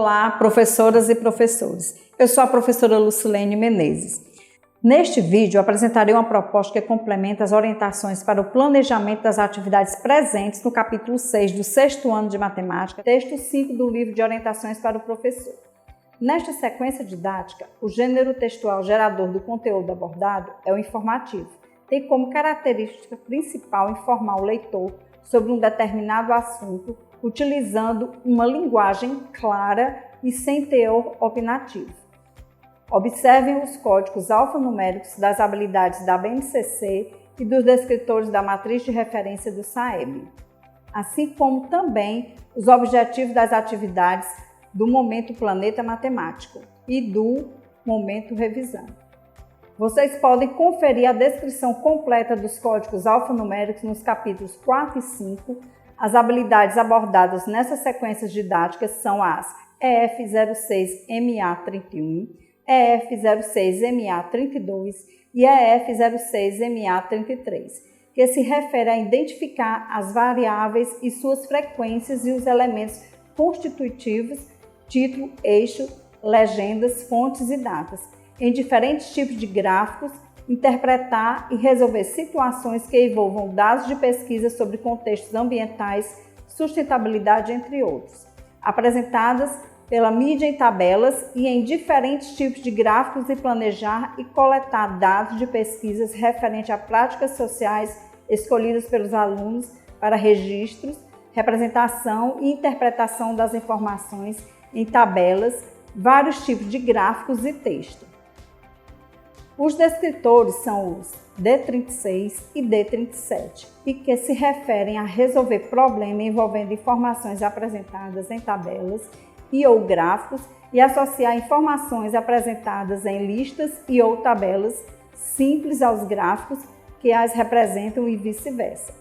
Olá, professoras e professores. Eu sou a professora Lucilene Menezes. Neste vídeo, eu apresentarei uma proposta que complementa as orientações para o planejamento das atividades presentes no capítulo 6 do 6º ano de matemática, texto 5 do livro de orientações para o professor. Nesta sequência didática, o gênero textual gerador do conteúdo abordado é o informativo. Tem como característica principal informar o leitor sobre um determinado assunto, utilizando uma linguagem clara e sem teor opinativo. Observem os códigos alfanuméricos das habilidades da BNCC e dos descritores da matriz de referência do SAEB, assim como também os objetivos das atividades do Momento Planeta Matemático e do Momento Revisando. Vocês podem conferir a descrição completa dos códigos alfanuméricos nos capítulos 4 e 5. As habilidades abordadas nessas sequências didáticas são as EF06MA31, EF06MA32 e EF06MA33, que se refere a identificar as variáveis e suas frequências e os elementos constitutivos, título, eixo, legendas, fontes e datas, em diferentes tipos de gráficos, interpretar e resolver situações que envolvam dados de pesquisa sobre contextos ambientais, sustentabilidade, entre outros, apresentadas pela mídia em tabelas e em diferentes tipos de gráficos e planejar e coletar dados de pesquisas referentes a práticas sociais escolhidas pelos alunos para registros, representação e interpretação das informações em tabelas, vários tipos de gráficos e texto. Os descritores são os D36 e D37 e que se referem a resolver problemas envolvendo informações apresentadas em tabelas e ou gráficos e associar informações apresentadas em listas e ou tabelas simples aos gráficos que as representam e vice-versa.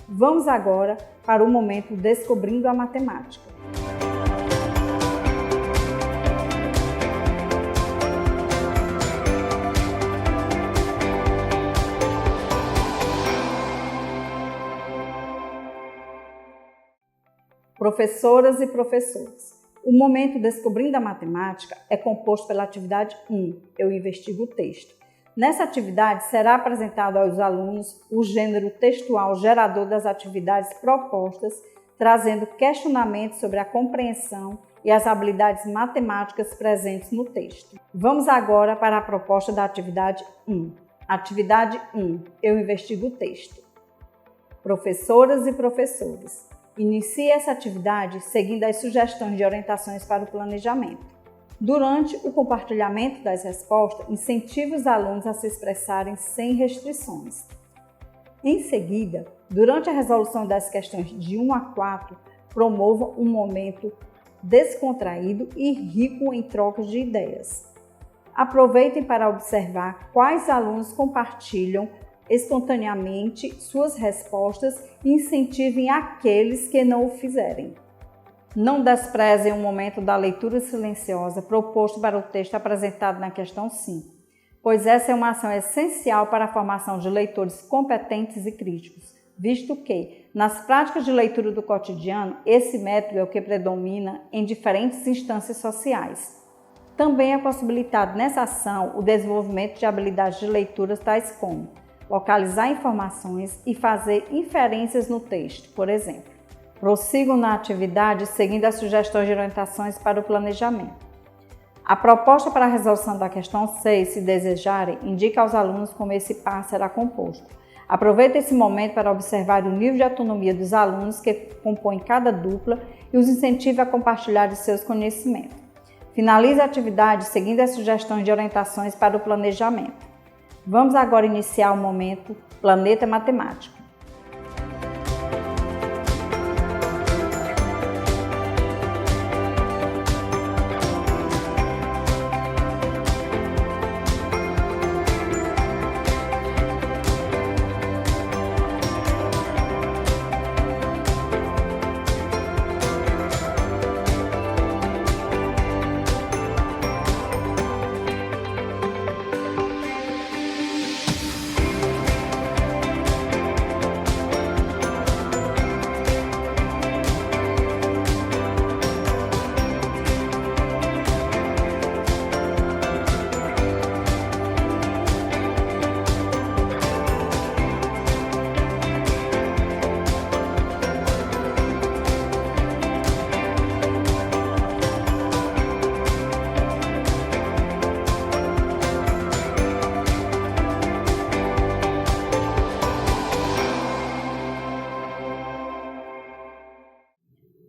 Vamos agora para o momento Descobrindo a Matemática. Professoras e professores, o momento Descobrindo a Matemática é composto pela atividade 1, eu investigo o texto. Nessa atividade será apresentado aos alunos o gênero textual gerador das atividades propostas, trazendo questionamentos sobre a compreensão e as habilidades matemáticas presentes no texto. Vamos agora para a proposta da atividade 1. Atividade 1, eu investigo o texto. Professoras e professores, inicie essa atividade seguindo as sugestões de orientações para o planejamento. Durante o compartilhamento das respostas, incentive os alunos a se expressarem sem restrições. Em seguida, durante a resolução das questões de 1 a 4, promova um momento descontraído e rico em trocas de ideias. Aproveitem para observar quais alunos compartilham espontaneamente suas respostas e incentivem aqueles que não o fizerem. Não desprezem o momento da leitura silenciosa proposto para o texto apresentado na questão 5, pois essa é uma ação essencial para a formação de leitores competentes e críticos, visto que, nas práticas de leitura do cotidiano, esse método é o que predomina em diferentes instâncias sociais. Também é possibilitado nessa ação o desenvolvimento de habilidades de leitura tais como localizar informações e fazer inferências no texto, por exemplo. Prossigam na atividade seguindo as sugestões de orientações para o planejamento. A proposta para a resolução da questão 6, se desejarem, indica aos alunos como esse par será composto. Aproveite esse momento para observar o nível de autonomia dos alunos que compõem cada dupla e os incentive a compartilhar de seus conhecimentos. Finalize a atividade seguindo as sugestões de orientações para o planejamento. Vamos agora iniciar o momento Planeta Matemático.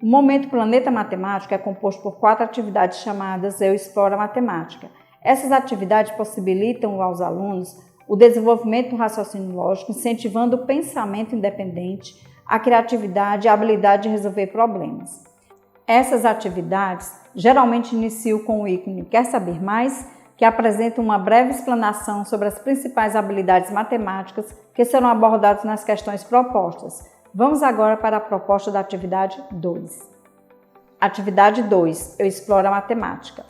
O momento Planeta Matemática é composto por 4 atividades chamadas Eu Exploro a Matemática. Essas atividades possibilitam aos alunos o desenvolvimento do raciocínio lógico, incentivando o pensamento independente, a criatividade e a habilidade de resolver problemas. Essas atividades geralmente iniciam com o ícone Quer Saber Mais?, que apresenta uma breve explanação sobre as principais habilidades matemáticas que serão abordadas nas questões propostas. Vamos agora para a proposta da atividade 2. Atividade 2. Eu exploro a matemática.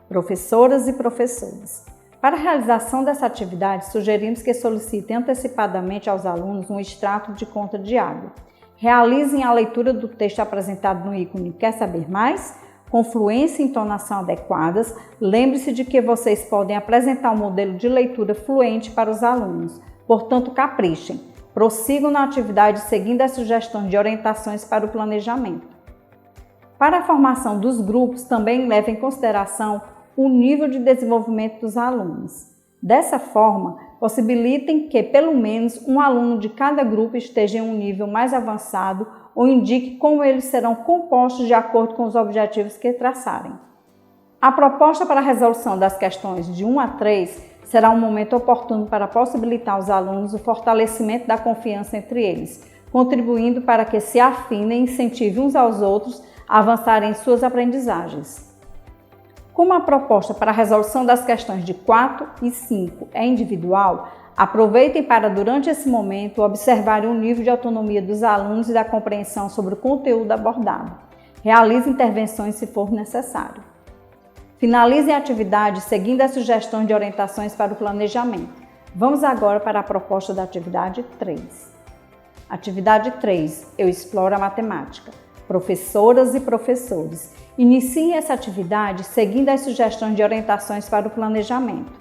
Professoras e professores. Para a realização dessa atividade, sugerimos que solicitem antecipadamente aos alunos um extrato de conta de água. Realizem a leitura do texto apresentado no ícone Quer Saber Mais? Com fluência e entonação adequadas. Lembre-se de que vocês podem apresentar um modelo de leitura fluente para os alunos, portanto, caprichem. Prossigam na atividade seguindo as sugestões de orientações para o planejamento. Para a formação dos grupos, também leve em consideração o nível de desenvolvimento dos alunos. Dessa forma, possibilitem que pelo menos um aluno de cada grupo esteja em um nível mais avançado ou indique como eles serão compostos de acordo com os objetivos que traçarem. A proposta para a resolução das questões de 1 a 3 será um momento oportuno para possibilitar aos alunos o fortalecimento da confiança entre eles, contribuindo para que se afinem e incentivem uns aos outros a avançarem em suas aprendizagens. Como a proposta para a resolução das questões de 4 e 5 é individual, aproveitem para, durante esse momento, observarem o nível de autonomia dos alunos e da compreensão sobre o conteúdo abordado. Realize intervenções se for necessário. Finalizem a atividade seguindo as sugestões de orientações para o planejamento. Vamos agora para a proposta da atividade 3. Atividade 3. Eu exploro a matemática. Professoras e professores. Iniciem essa atividade seguindo as sugestões de orientações para o planejamento.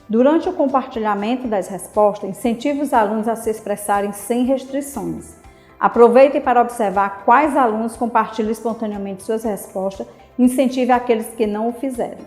Durante o compartilhamento das respostas, incentive os alunos a se expressarem sem restrições. Aproveitem para observar quais alunos compartilham espontaneamente suas respostas e incentive aqueles que não o fizerem.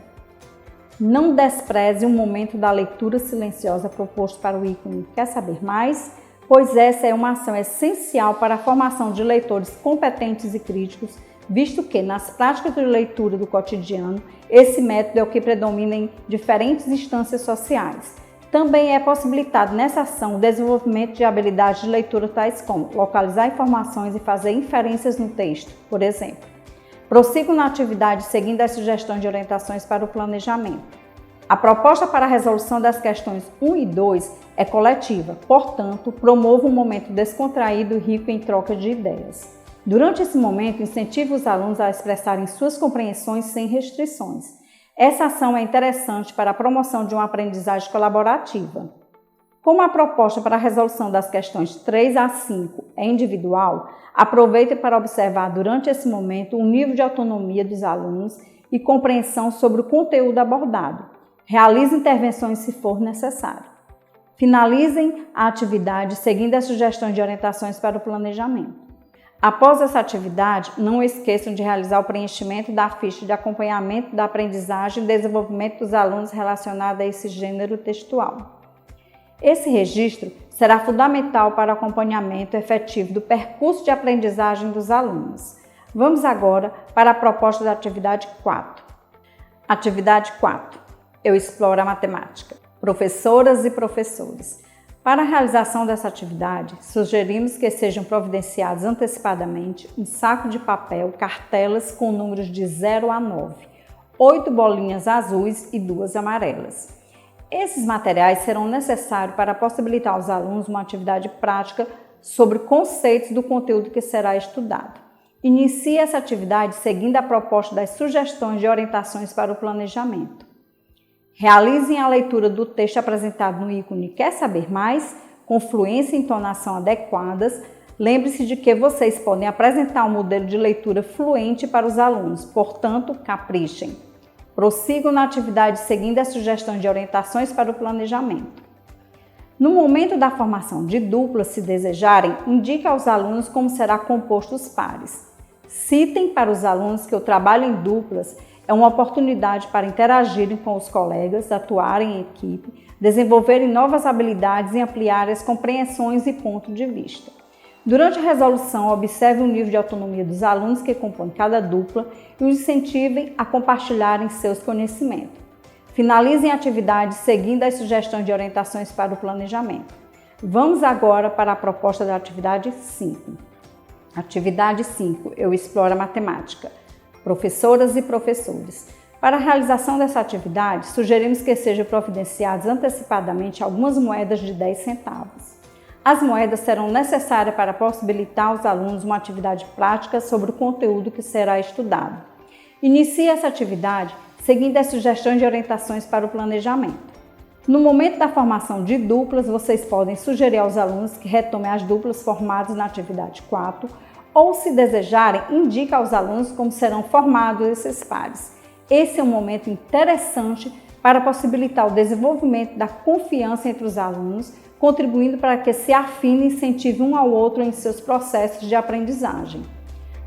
Não despreze o momento da leitura silenciosa proposto para o ícone Quer Saber Mais?, pois essa é uma ação essencial para a formação de leitores competentes e críticos, visto que, nas práticas de leitura do cotidiano, esse método é o que predomina em diferentes instâncias sociais. Também é possibilitado nessa ação o desenvolvimento de habilidades de leitura tais como localizar informações e fazer inferências no texto, por exemplo. Prossigam na atividade seguindo as sugestões de orientações para o planejamento. A proposta para a resolução das questões 1 e 2 é coletiva, portanto, promova um momento descontraído e rico em troca de ideias. Durante esse momento, incentive os alunos a expressarem suas compreensões sem restrições. Essa ação é interessante para a promoção de uma aprendizagem colaborativa. Como a proposta para a resolução das questões 3 a 5 é individual, aproveite para observar durante esse momento o nível de autonomia dos alunos e compreensão sobre o conteúdo abordado. Realize intervenções se for necessário. Finalizem a atividade seguindo as sugestões de orientações para o planejamento. Após essa atividade, não esqueçam de realizar o preenchimento da ficha de acompanhamento da aprendizagem e desenvolvimento dos alunos relacionada a esse gênero textual. Esse registro será fundamental para o acompanhamento efetivo do percurso de aprendizagem dos alunos. Vamos agora para a proposta da atividade 4. Atividade 4. Eu exploro a matemática. Professoras e professores. Para a realização dessa atividade, sugerimos que sejam providenciados antecipadamente um saco de papel, cartelas com números de 0 a 9, 8 bolinhas azuis e 2 amarelas. Esses materiais serão necessários para possibilitar aos alunos uma atividade prática sobre conceitos do conteúdo que será estudado. Inicie essa atividade seguindo a proposta das sugestões de orientações para o planejamento. Realizem a leitura do texto apresentado no ícone Quer Saber Mais? Com fluência e entonação adequadas. Lembre-se de que vocês podem apresentar um modelo de leitura fluente para os alunos, portanto, caprichem. Prossigam na atividade seguindo as sugestões de orientações para o planejamento. No momento da formação de duplas, se desejarem, indique aos alunos como será composto os pares. Citem para os alunos que o trabalho em duplas é uma oportunidade para interagirem com os colegas, atuarem em equipe, desenvolverem novas habilidades e ampliar as compreensões e pontos de vista. Durante a resolução, observe o nível de autonomia dos alunos que compõem cada dupla e os incentivem a compartilharem seus conhecimentos. Finalizem a atividade seguindo as sugestões de orientações para o planejamento. Vamos agora para a proposta da atividade 5. Atividade 5. Eu exploro a matemática. Professoras e professores. Para a realização dessa atividade, sugerimos que sejam providenciadas antecipadamente algumas moedas de 10 centavos. As moedas serão necessárias para possibilitar aos alunos uma atividade prática sobre o conteúdo que será estudado. Inicie essa atividade seguindo as sugestões de orientações para o planejamento. No momento da formação de duplas, vocês podem sugerir aos alunos que retomem as duplas formadas na atividade 4 ou, se desejarem, indique aos alunos como serão formados esses pares. Esse é um momento interessante para possibilitar o desenvolvimento da confiança entre os alunos, contribuindo para que se afinem e incentivem um ao outro em seus processos de aprendizagem.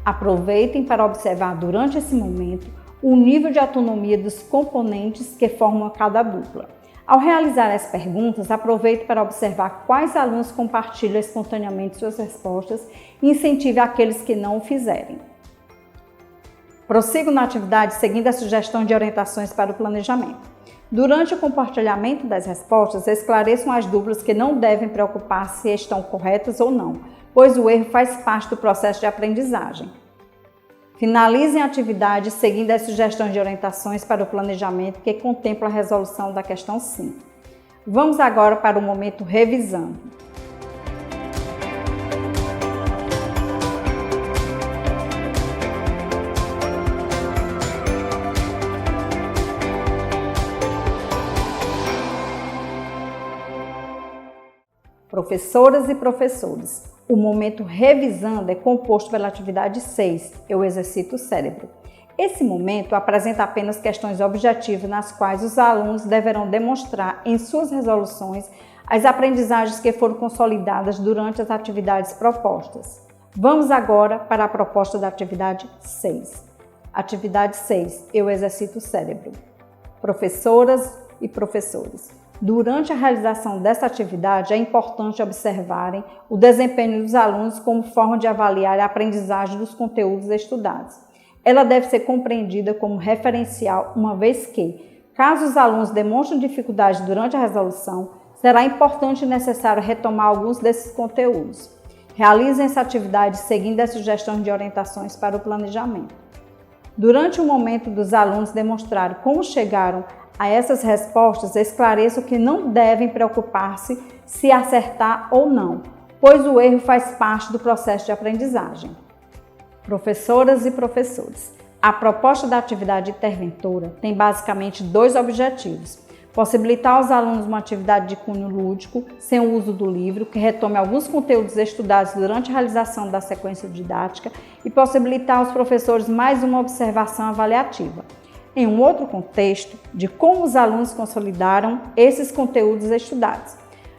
Aproveitem para observar durante esse momento o nível de autonomia dos componentes que formam cada dupla. Ao realizar as perguntas, aproveite para observar quais alunos compartilham espontaneamente suas respostas e incentive aqueles que não o fizerem. Prossigo na atividade seguindo as sugestões de orientações para o planejamento. Durante o compartilhamento das respostas, esclareçam as dúvidas que não devem preocupar se estão corretas ou não, pois o erro faz parte do processo de aprendizagem. Finalizem a atividade seguindo as sugestões de orientações para o planejamento que contempla a resolução da questão 5. Vamos agora para o momento revisando. Professoras e professores, o momento revisando é composto pela atividade 6, eu exercito o cérebro. Esse momento apresenta apenas questões objetivas nas quais os alunos deverão demonstrar em suas resoluções as aprendizagens que foram consolidadas durante as atividades propostas. Vamos agora para a proposta da atividade 6. Atividade 6, eu exercito o cérebro. Professoras e professores. Durante a realização dessa atividade, é importante observarem o desempenho dos alunos como forma de avaliar a aprendizagem dos conteúdos estudados. Ela deve ser compreendida como referencial, uma vez que, caso os alunos demonstrem dificuldade durante a resolução, será importante e necessário retomar alguns desses conteúdos. Realizem essa atividade seguindo as sugestões de orientações para o planejamento. Durante o momento dos alunos demonstrarem como chegaram a essas respostas, esclareço que não devem preocupar-se se acertar ou não, pois o erro faz parte do processo de aprendizagem. Professoras e professores, a proposta da atividade interventora tem basicamente 2 objetivos: possibilitar aos alunos uma atividade de cunho lúdico, sem o uso do livro, que retome alguns conteúdos estudados durante a realização da sequência didática, e possibilitar aos professores mais uma observação avaliativa, em um outro contexto, de como os alunos consolidaram esses conteúdos estudados.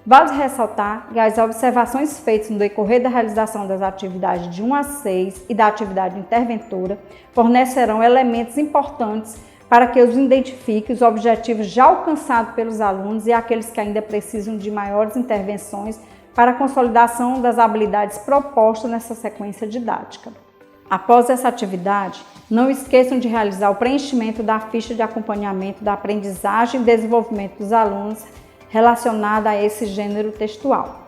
Vale ressaltar que as observações feitas no decorrer da realização das atividades de 1 a 6 e da atividade interventora fornecerão elementos importantes para que os identifique os objetivos já alcançados pelos alunos e aqueles que ainda precisam de maiores intervenções para a consolidação das habilidades propostas nessa sequência didática. Após essa atividade, não esqueçam de realizar o preenchimento da ficha de acompanhamento da aprendizagem e desenvolvimento dos alunos relacionada a esse gênero textual.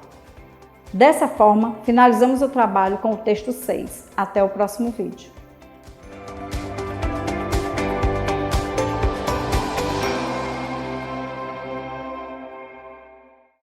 Dessa forma, finalizamos o trabalho com o texto 6. Até o próximo vídeo.